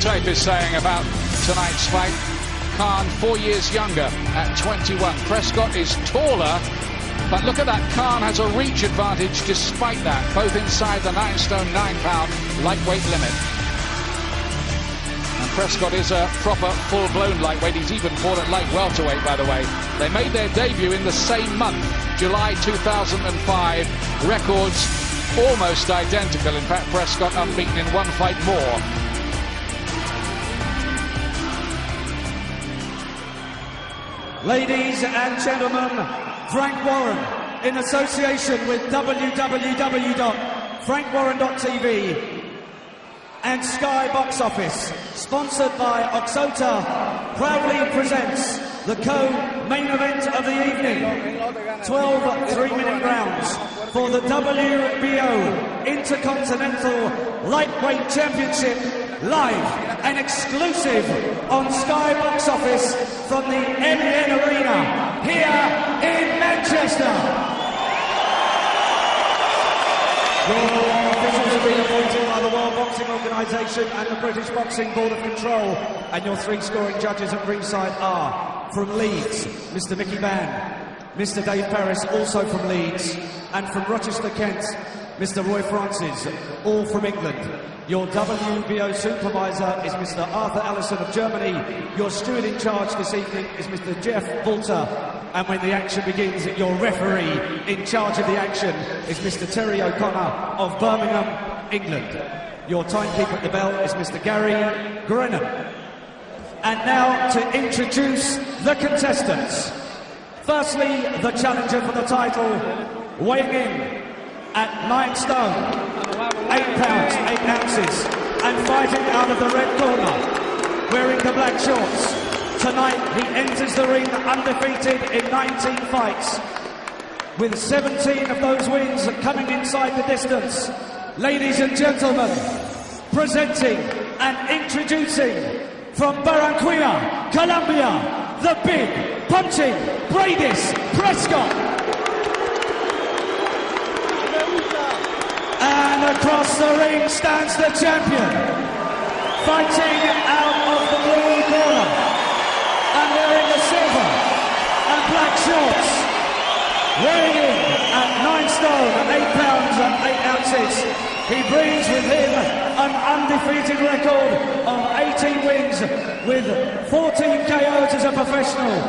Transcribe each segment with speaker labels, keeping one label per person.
Speaker 1: tape is saying about tonight's fight. Khan 4 years younger at 21. Prescott is taller, but look at that. Khan has a reach advantage despite that, both inside the 9 stone 9 pound lightweight limit. And Prescott is a proper full-blown lightweight. He's even fought at light welterweight, by the way. They made their debut in the same month, July 2005. Records almost identical. In fact, Prescott unbeaten in one fight more.
Speaker 2: Ladies and gentlemen, Frank Warren, in association with www.frankwarren.tv and Sky Box Office, sponsored by Oxota, proudly presents the co-main event of the evening. 12 3-minute rounds for the WBO Intercontinental Lightweight Championship, live and exclusive on Sky Box Office from the MEN Arena here in Manchester. Your officials have been appointed by the World Boxing Organisation and the British Boxing Board of Control, and your 3 scoring judges at ringside are from Leeds, Mr. Mickey Bann, Mr. Dave Paris, also from Leeds, and from Rochester, Kent, Mr. Roy Francis, all from England. Your WBO supervisor is Mr. Arthur Allison of Germany. Your steward in charge this evening is Mr. Jeff Volter. And when the action begins, your referee in charge of the action is Mr. Terry O'Connor of Birmingham, England. Your timekeeper at the bell is Mr. Gary Grennan. And now to introduce the contestants. Firstly, the challenger for the title, weighing in at 9 stone, 8 pounds, 8 ounces, and fighting out of the red corner, wearing the black shorts. Tonight, he enters the ring undefeated in 19 fights, with 17 of those wins coming inside the distance. Ladies and gentlemen, presenting and introducing from Barranquilla, Colombia, the big, punching, Bradis Prescott. And across the ring stands the champion, fighting out of the blue corner and wearing the silver and black shorts, weighing in at 9 stone and 8 pounds and 8 ounces. He brings with him an undefeated record of 18 wins with 14 KOs as a professional,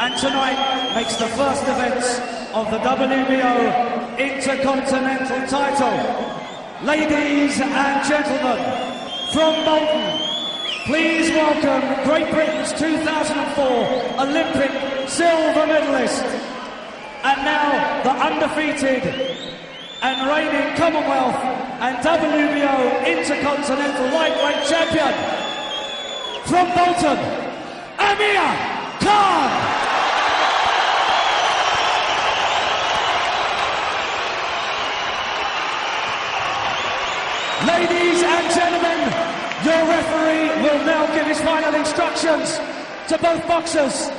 Speaker 2: and tonight makes the first events of the WBO Intercontinental title. Ladies and gentlemen, from Bolton, please welcome Great Britain's 2004 Olympic silver medalist, and now the undefeated and reigning Commonwealth and WBO Intercontinental lightweight champion, from Bolton, Amir Khan. Ladies and gentlemen, your referee will now give his final instructions to both boxers.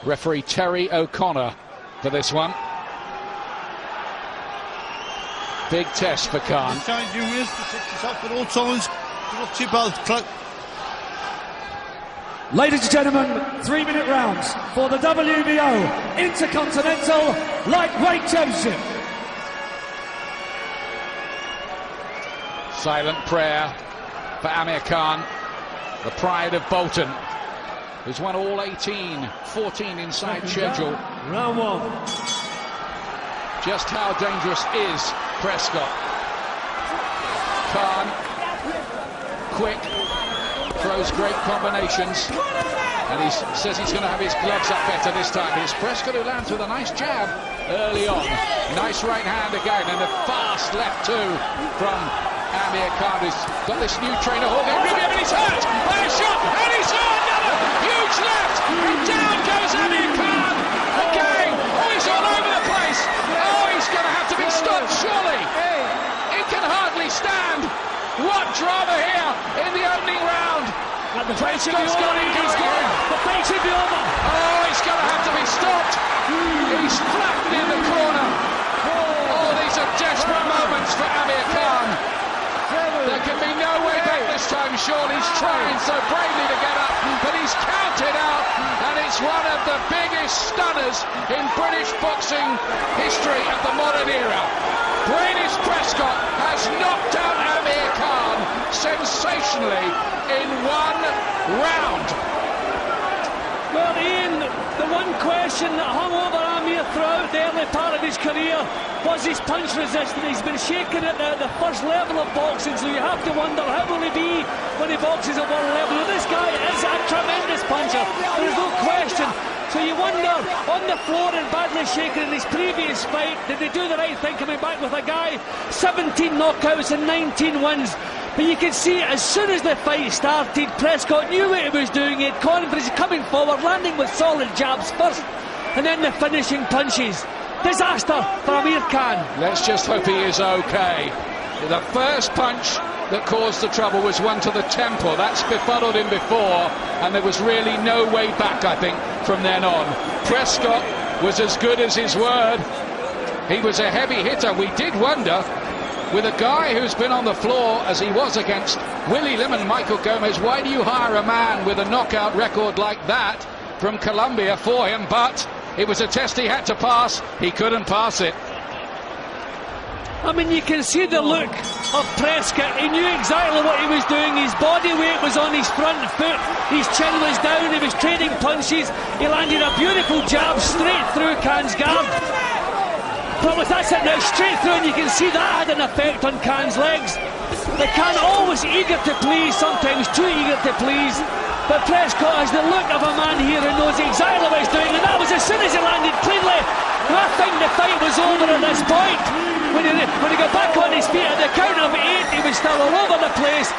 Speaker 1: Referee Terry O'Connor for this one. Big test for Khan.
Speaker 3: Challenge you with, protect yourself at all times. Not too bad.
Speaker 2: Ladies and gentlemen, 3-minute rounds for the WBO Intercontinental Lightweight Championship.
Speaker 1: Silent prayer for Amir Khan, the pride of Bolton, who's won all 18, 14 inside schedule.
Speaker 2: Round 1.
Speaker 1: Just how dangerous is Prescott? Khan, quick, throws great combinations, and he says he's going to have his gloves up better this time. But it's Prescott who lands with a nice jab early on. Nice right hand again, and a fast left too from Amir Khan, who's got this new trainer, Jorge Rubio, and he's hurt by a shot, and he saw another huge left, and down goes Amir Khan again. Oh, he's all over the place. Oh, he's going to have to be stopped, surely. He can hardly stand. What drama here in the opening round. Prescott's got him going. Oh, he's going to have to be stopped. He's flattened in the corner. Oh, these are desperate moments for Amir Khan. There can be no way back trying so bravely to get up, but he's counted out, and it's one of the biggest stunners in British boxing history of the modern era. Brady's Prescott has knocked out Amir Khan sensationally in one round.
Speaker 4: Well, Ian, the one question that hung over Amir throughout the early part of his career was his punch resistance. He's been shaken at the first level of boxing, so you have to wonder how will he be when he boxes at world level. Well, this guy is a tremendous puncher, there's no question. So you wonder, on the floor and badly shaken in his previous fight, did they do the right thing coming back with a guy 17 knockouts and 19 wins? But you can see as soon as the fight started, Prescott knew what he was doing. He had confidence coming forward, landing with solid jabs first, and then the finishing punches. Disaster for Amir Khan.
Speaker 1: Let's just hope he is okay. The first punch that caused the trouble was one to the temple. That's befuddled him before, and there was really no way back, I think, from then on. Prescott was as good as his word. He was a heavy hitter. We did wonder, with a guy who's been on the floor as he was against Willie Lim and Michael Gomez, why do you hire a man with a knockout record like that from Colombia for him? But it was a test he had to pass. He couldn't pass it.
Speaker 4: I mean, you can see the look of Prescott. He knew exactly what he was doing. His body weight was on his front foot. His chin was down. He was trading punches. He landed a beautiful jab straight through Khan's guard. But that's it now, straight through, and you can see that had an effect on Khan's legs. The Khan always eager to please, sometimes too eager to please. But Prescott has the look of a man here who knows exactly what he's doing, and that was as soon as he landed cleanly. I think the fight was over at this point. When he got back on his feet at the count of 8, he was still all over the place.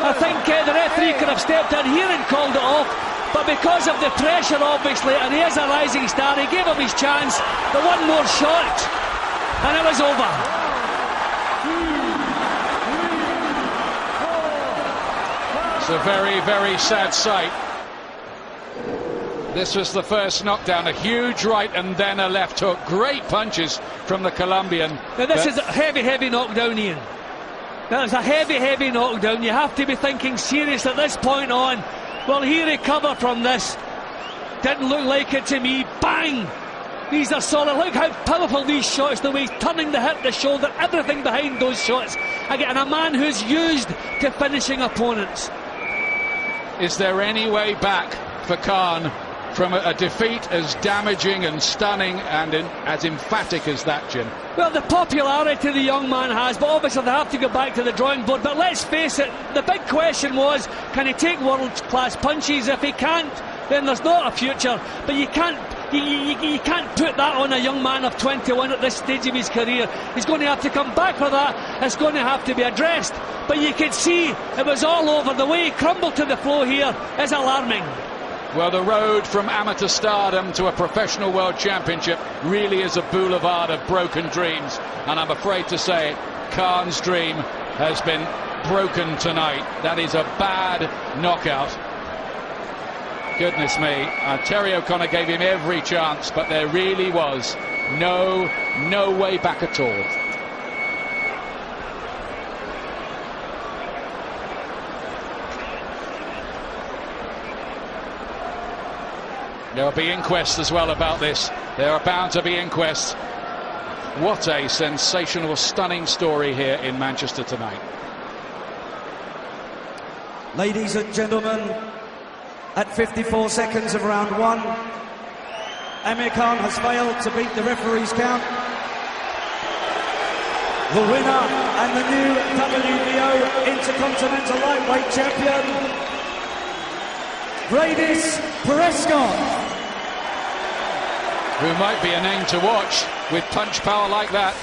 Speaker 4: I think the referee could have stepped in here and called it off. But because of the pressure, obviously, and he is a rising star, he gave him his chance. The one more shot, and it was over.
Speaker 1: It's a very, very sad sight. This was the first knockdown, a huge right and then a left hook. Great punches from the Colombian.
Speaker 4: Now this is a heavy, heavy knockdown, Ian. That is a heavy, heavy knockdown. You have to be thinking serious at this point on. Will he recover from this? Didn't look like it to me. Bang! These are solid. Look how powerful these shots, the way he's turning the hip, the shoulder, everything behind those shots. Again, a man who's used to finishing opponents.
Speaker 1: Is there any way back for Khan from a defeat as damaging and stunning and as emphatic as that, Jim?
Speaker 4: Well, the popularity the young man has, but obviously they have to go back to the drawing board. But let's face it, the big question was, can he take world-class punches? If he can't, then there's not a future. But you can't put that on a young man of 21 at this stage of his career. He's going to have to come back for that. It's going to have to be addressed. But you could see it was all over. The way he crumbled to the floor here is alarming.
Speaker 1: Well, the road from amateur stardom to a professional world championship really is a boulevard of broken dreams. And I'm afraid to say it, Khan's dream has been broken tonight. That is a bad knockout. Goodness me, Terry O'Connor gave him every chance, but there really was no way back at all. There'll be inquests as well about this. There are bound to be inquests. What a sensational, stunning story here in Manchester tonight.
Speaker 2: Ladies and gentlemen, at 54 seconds of round 1, Amir Khan has failed to beat the referee's count. The winner and the new WBO Intercontinental Lightweight Champion, David Prescott.
Speaker 1: Who might be a name to watch with punch power like that.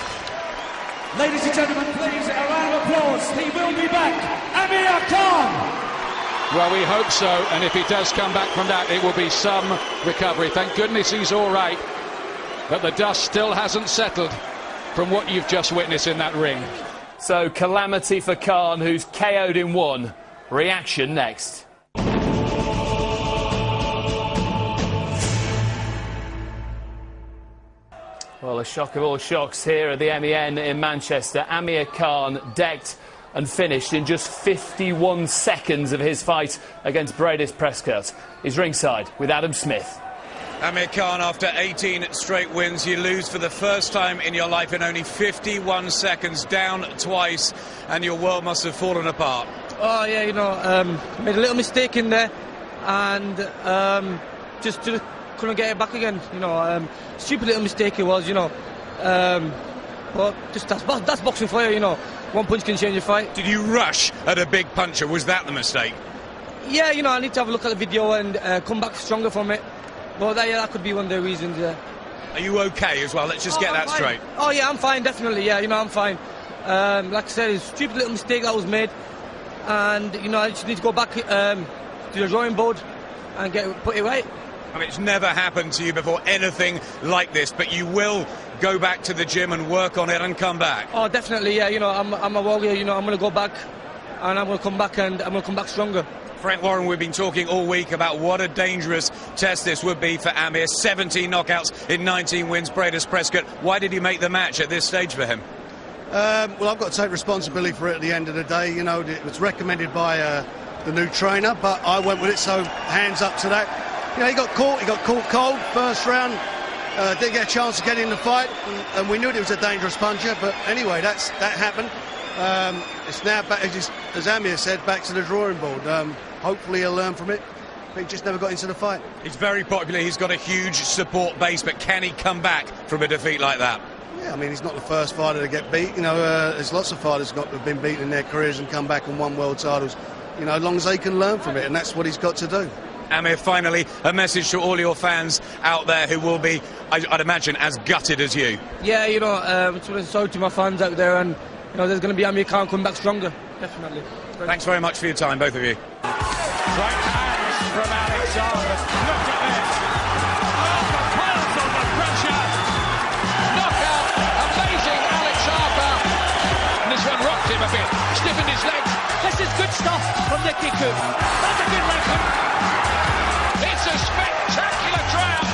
Speaker 2: Ladies and gentlemen, please, a round of applause. He will be back, Amir Khan.
Speaker 1: Well, we hope so, and if he does come back from that, it will be some recovery. Thank goodness he's all right, but the dust still hasn't settled from what you've just witnessed in that ring.
Speaker 5: So, calamity for Khan, who's KO'd in 1. Reaction next. Well, a shock of all shocks here at the MEN in Manchester. Amir Khan decked and finished in just 51 seconds of his fight against Bradis Prescott. He's ringside with Adam Smith.
Speaker 6: Amir Khan, after 18 straight wins, you lose for the first time in your life in only 51 seconds, down twice, and your world must have fallen apart.
Speaker 7: Oh yeah, you know, made a little mistake in there, and just couldn't get it back again. You know, stupid little mistake it was. You know, but just that's boxing for you. You know, one punch can change your fight.
Speaker 6: Did you rush at a big puncher? Was that the mistake?
Speaker 7: Yeah, you know, I need to have a look at the video and come back stronger from it. But that could be one of the reasons. Yeah.
Speaker 6: Are you okay as well? Let's just get that straight.
Speaker 7: Oh yeah, I'm fine, definitely. Yeah, you know, I'm fine. Like I said, it's a stupid little mistake that was made, and you know, I just need to go back to the drawing board and put it right.
Speaker 6: I mean, it's never happened to you before, anything like this, but you will go back to the gym and work on it and come back.
Speaker 7: Oh, definitely. Yeah, you know, I'm a warrior. You know, I'm going to go back, and I'm going to come back, and I'm going to come back stronger.
Speaker 6: Frank Warren, we've been talking all week about what a dangerous test this would be for Amir. 17 knockouts in 19 wins, Bradis Prescott. Why did he make the match at this stage for him?
Speaker 3: Well, I've got to take responsibility for it at the end of the day. You know, it was recommended by the new trainer, but I went with it, so hands up to that. You know, he got caught cold first round. Didn't get a chance to get in the fight, and we knew it was a dangerous puncher, but anyway, that happened. It's now back, as Amir said, back to the drawing board. Hopefully he'll learn from it, but he just never got into the fight.
Speaker 6: He's very popular, he's got a huge support base, but can he come back from a defeat like that?
Speaker 3: Yeah, I mean, he's not the first fighter to get beat. You know, there's lots of fighters that have been beaten in their careers and come back and won world titles. You know, as long as they can learn from it, and that's what he's got to do.
Speaker 6: Amir, finally, a message to all your fans out there who will be, I'd imagine, as gutted as you.
Speaker 7: Yeah, you know, sorry to my fans out there, and you know, there's going to be Amir Khan coming back stronger, definitely.
Speaker 6: Thanks very much for your time, both of you.
Speaker 1: Right hands from Alexander. Look at this. Oh, the piles under pressure. Knockout. Amazing Alexander. And this one rocked him a bit. Stiffened his legs.
Speaker 4: This is good stuff from Nicky Cook. That's a good leg hook.
Speaker 1: It's a spectacular tryout